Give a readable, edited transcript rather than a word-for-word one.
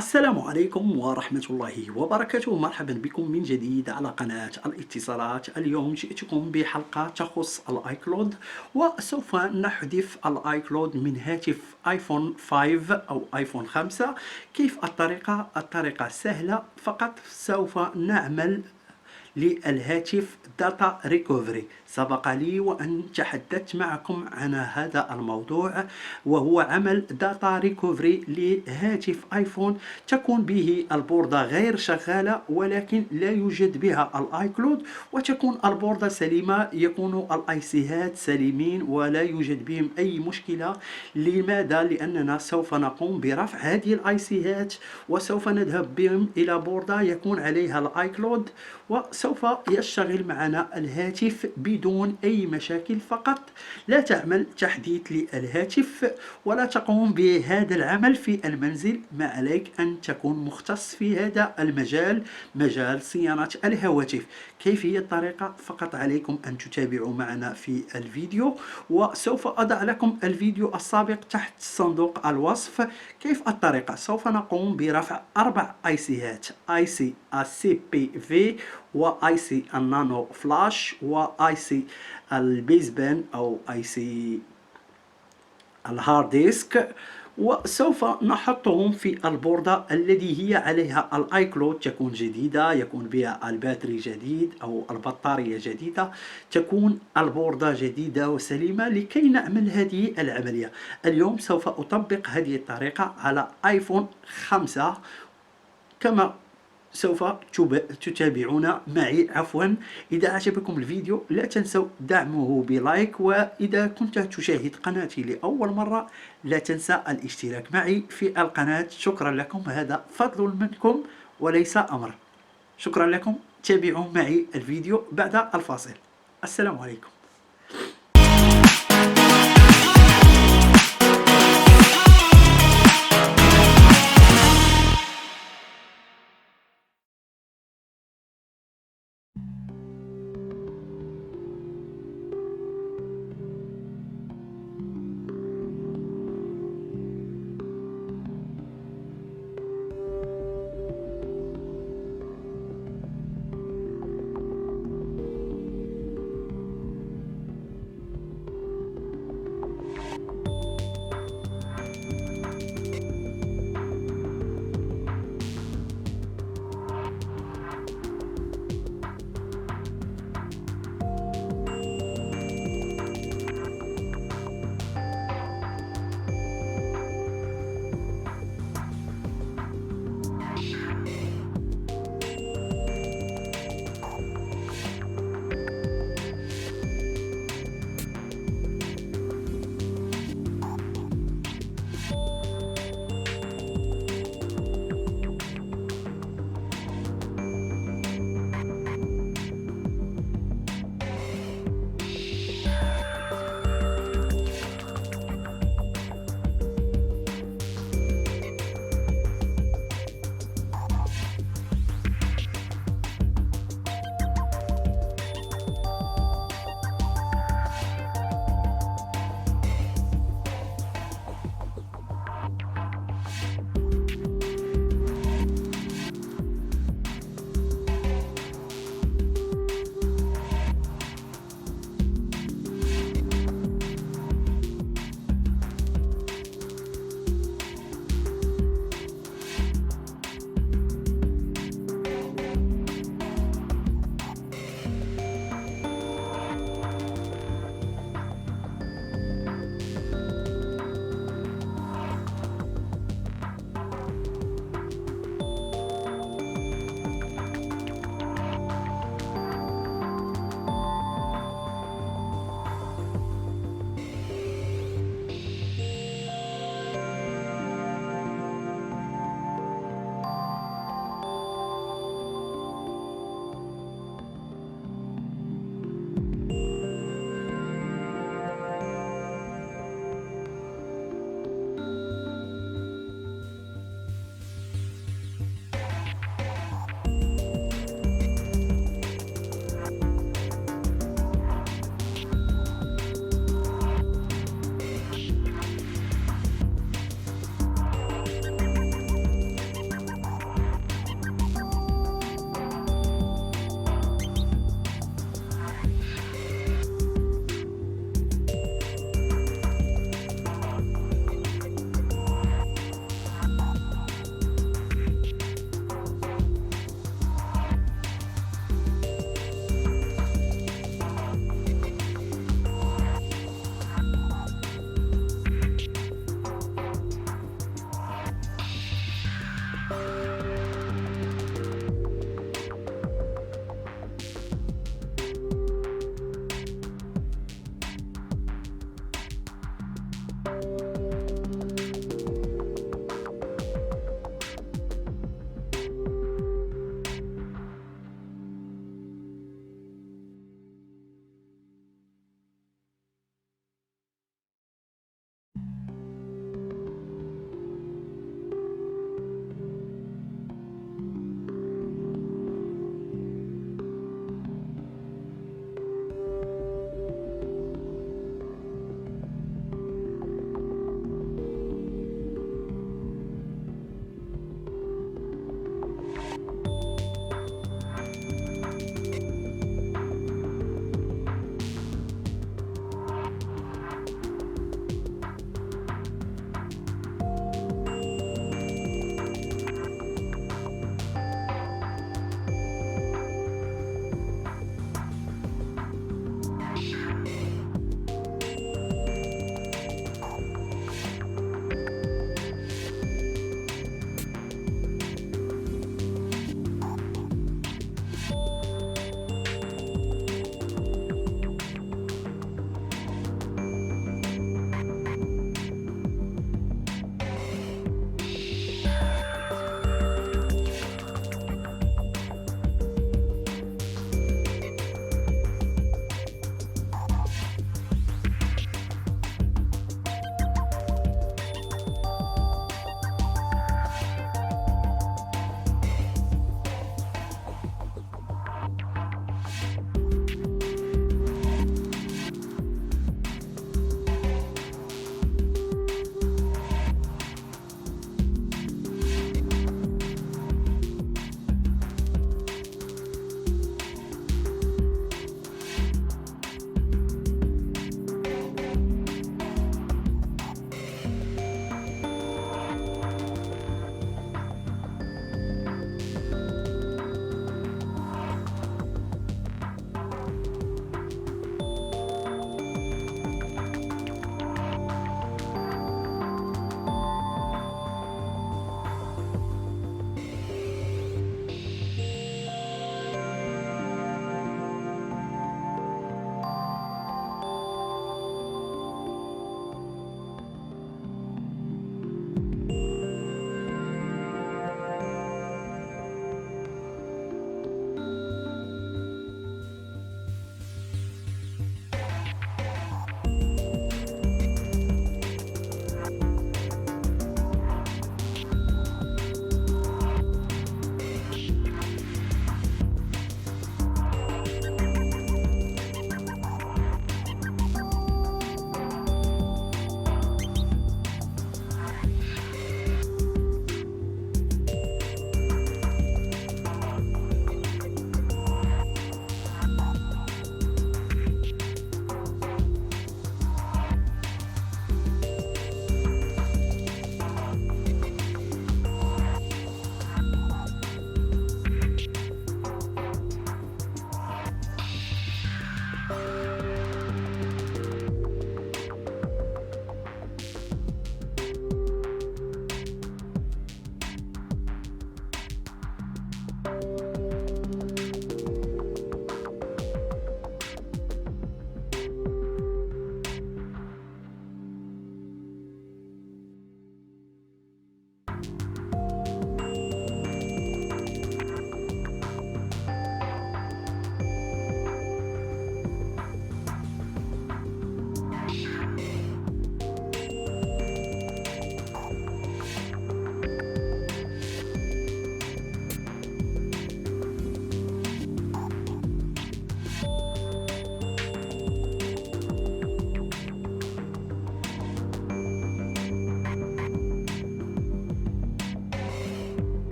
السلام عليكم ورحمة الله وبركاته. مرحبا بكم من جديد على قناة الاتصالات. اليوم جئتكم بحلقة تخص الايكلود، وسوف نحذف الايكلود من هاتف ايفون 5 او ايفون 5. كيف الطريقة سهلة، فقط سوف نعمل للهاتف داتا ريكوفري. سبق لي وأن تحدثت معكم عن هذا الموضوع، وهو عمل داتا ريكوفري لهاتف ايفون تكون به البوردة غير شغالة، ولكن لا يوجد بها الايكلود، وتكون البوردة سليمة، يكون الايسيهات سليمين ولا يوجد بهم اي مشكلة. لماذا؟ لاننا سوف نقوم برفع هذه الايسيهات، وسوف نذهب بهم الى بوردة يكون عليها الايكلود، وسوف يشتغل معنا الهاتف بدون أي مشاكل. فقط لا تعمل تحديث للهاتف ولا تقوم بهذا العمل في المنزل. ما عليك أن تكون مختص في هذا المجال، مجال صيانة الهواتف. كيف هي الطريقة؟ فقط عليكم أن تتابعوا معنا في الفيديو، وسوف أضع لكم الفيديو السابق تحت صندوق الوصف. كيف الطريقة؟ سوف نقوم برفع 4 ايسيهات: اي سي السي بي في، واي سي النانو فلاش، واي سي البيزبان او اي سي الهارد ديسك، وسوف نحطهم في البوردة الذي هي عليها الايكلود. تكون جديدة، يكون بها الباتري جديد او البطارية جديدة، تكون البوردة جديدة وسليمة لكي نعمل هذه العملية. اليوم سوف أطبق هذه الطريقة على ايفون 5، كما سوف تتابعون معي. عفوا، إذا عجبكم الفيديو لا تنسوا دعمه بلايك، وإذا كنت تشاهد قناتي لأول مرة لا تنسى الاشتراك معي في القناة. شكرا لكم، هذا فضل منكم وليس أمر. شكرا لكم، تابعوا معي الفيديو بعد الفاصل. السلام عليكم.